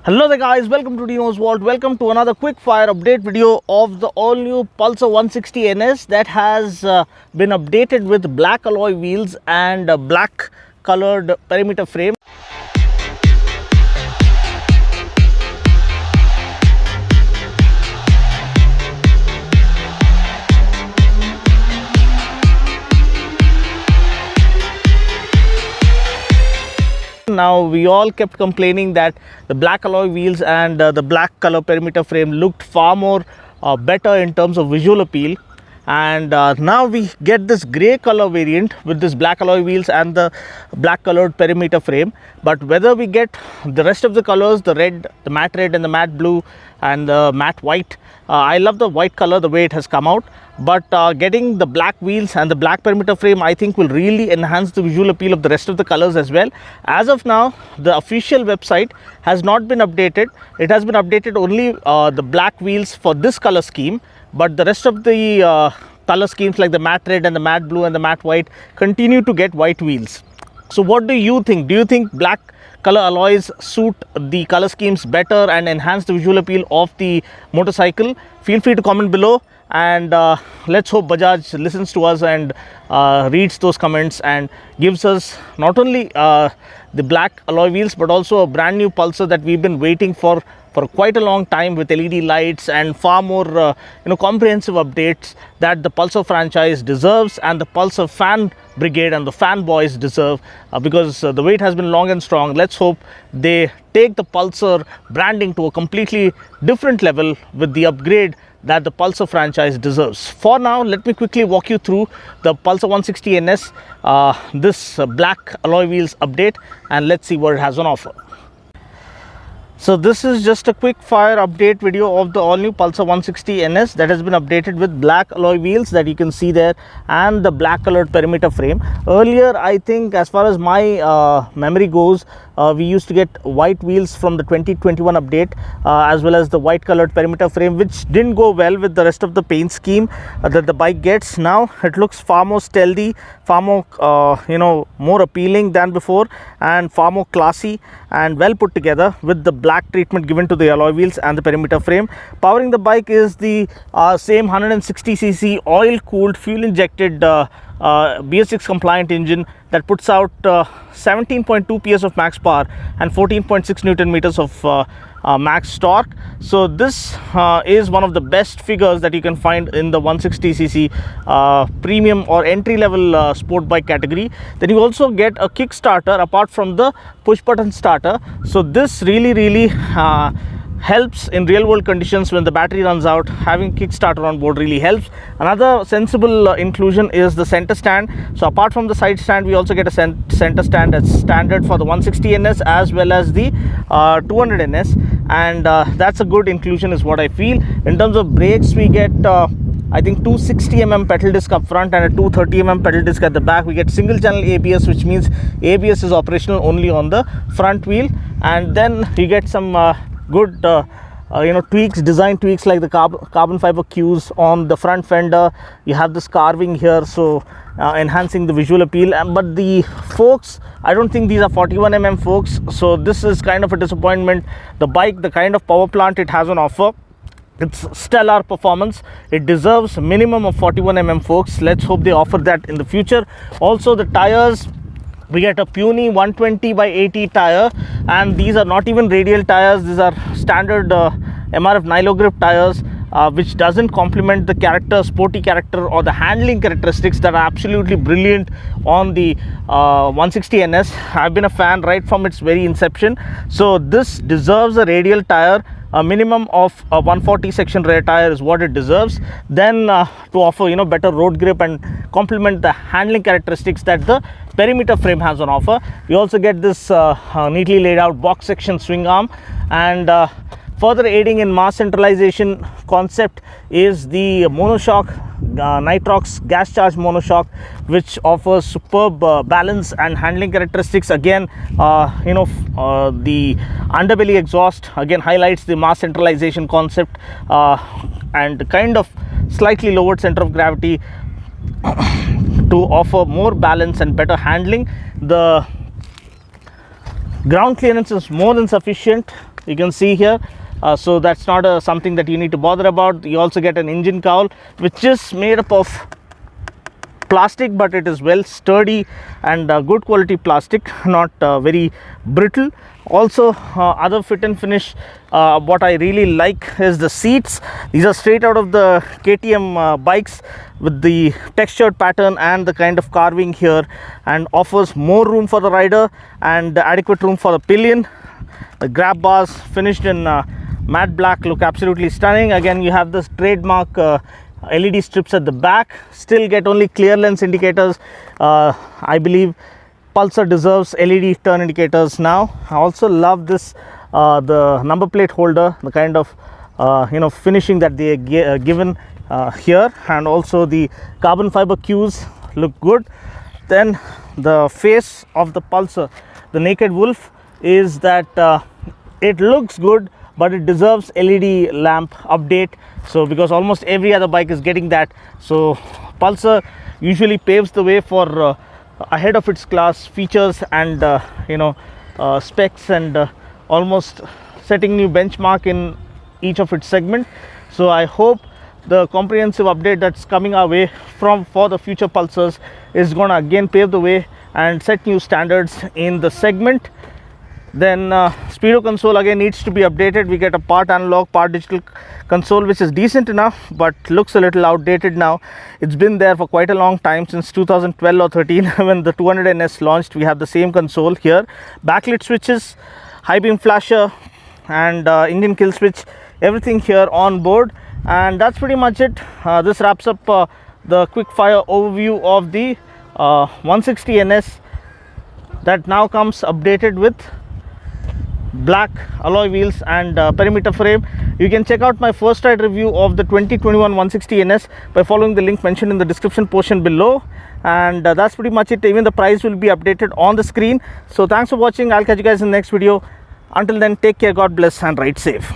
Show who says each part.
Speaker 1: Hello there guys, welcome to Dino's Vault. Welcome to another quick fire update video of the all new Pulsar 160 NS that has been updated with black alloy wheels and a black colored perimeter frame. Now we all kept complaining that the black alloy wheels and the black color perimeter frame looked far more better in terms of visual appeal, and now we get this grey color variant with this black alloy wheels and the black colored perimeter frame. But whether we get the rest of the colors, the red, the matte red and the matte blue and the matte white, I love the white color the way it has come out, but getting the black wheels and the black perimeter frame I think will really enhance the visual appeal of the rest of the colors as well. As of now, the official website has not been updated. It has been updated only the black wheels for this color scheme, but the rest of the color schemes like the matte red and the matte blue and the matte white continue to get white wheels. So what do you think? Do you think black color alloys suit the color schemes better and enhance the visual appeal of the motorcycle? Feel free to comment below, and let's hope Bajaj listens to us and reads those comments and gives us not only the black alloy wheels but also a brand new Pulsar that we've been waiting for quite a long time, with LED lights and far more comprehensive updates that the Pulsar franchise deserves and the Pulsar fan brigade and the fanboys deserve, because the wait has been long and strong. Let's hope they take the Pulsar branding to a completely different level with the upgrade that the Pulsar franchise deserves. For now, let me quickly walk you through the Pulsar 160 NS, this black alloy wheels update, and let's see what it has on offer. So this is just a quick fire update video of the all new Pulsar 160 NS that has been updated with black alloy wheels that you can see there and the black colored perimeter frame. Earlier, I think as far as my memory goes, we used to get white wheels from the 2021 update, as well as the white colored perimeter frame, which didn't go well with the rest of the paint scheme that the bike gets. Now it looks far more stealthy, far more more appealing than before, and far more classy and well put together with the black treatment given to the alloy wheels and the perimeter frame. Powering the bike is the same 160cc oil cooled fuel injected BS6 compliant engine that puts out 17.2 PS of max power and 14.6 Newton meters of max torque. So this is one of the best figures that you can find in the 160cc premium or entry level sport bike category. Then you also get a Kickstarter apart from the push button starter. So this really helps in real world conditions when the battery runs out. Having Kickstarter on board really helps. Another sensible inclusion is the center stand. So apart from the side stand, we also get a center stand that's standard for the 160 NS as well as the 200 NS, and that's a good inclusion is what I feel. In terms of brakes, we get I think 260mm pedal disc up front and a 230mm pedal disc at the back. We get single channel ABS, which means ABS is operational only on the front wheel, and then you get some good design tweaks like the carbon fiber cues on the front fender. You have this carving here, so enhancing the visual appeal. But the forks, I don't think these are 41mm forks, so this is kind of a disappointment. The bike, the kind of power plant it has on offer, it's stellar performance. It deserves a minimum of 41mm forks. Let's hope they offer that in the future. Also, the tires, we get a puny 120/80 tire, and these are not even radial tires. These are standard MRF Nilo grip tires, which doesn't complement the sporty character or the handling characteristics that are absolutely brilliant on the 160 NS. I've been a fan right from its very inception. So this deserves a radial tire. A minimum of a 140 section rear tire is what it deserves. Then to offer better road grip and complement the handling characteristics that the perimeter frame has on offer, we also get this neatly laid out box section swing arm. And further aiding in mass centralization concept is the monoshock Nitrox gas charge monoshock, which offers superb balance and handling characteristics. Again, the underbelly exhaust again highlights the mass centralization concept, and kind of slightly lowered center of gravity to offer more balance and better handling. The ground clearance is more than sufficient you can see here. So that's not something that you need to bother about. You also get an engine cowl which is made up of plastic, but it is well sturdy and good quality plastic, not very brittle. Also other fit and finish, what I really like is the seats. These are straight out of the KTM bikes with the textured pattern and the kind of carving here, and offers more room for the rider and adequate room for the pillion. The grab bars finished in matte black look absolutely stunning. Again, you have this trademark LED strips at the back. Still get only clear lens indicators. I believe Pulsar deserves LED turn indicators now. I also love this the number plate holder, the kind of finishing that they given here, and also the carbon fiber cues look good. Then the face of the Pulsar, the Naked Wolf, is that it looks good, but it deserves LED lamp update. So because almost every other bike is getting that, so Pulsar usually paves the way for ahead of its class features and specs, and almost setting new benchmark in each of its segment. So I hope the comprehensive update that's coming our way for the future Pulsars is gonna again pave the way and set new standards in the segment. Then Speedo console again needs to be updated. We get a part analog, part digital console, which is decent enough, but looks a little outdated now. It's been there for quite a long time, since 2012 or 13 when the 200NS launched. We have the same console here. Backlit switches, high beam flasher, and Indian kill switch, everything here on board. And that's pretty much it. This wraps up the quick fire overview of the 160NS that now comes updated with black alloy wheels and perimeter frame. You can check out my first ride review of the 2021 160NS by following the link mentioned in the description portion below. And that's pretty much it. Even the price will be updated on the screen. So thanks for watching. I'll catch you guys in the next video. Until then, take care, God bless, and ride safe.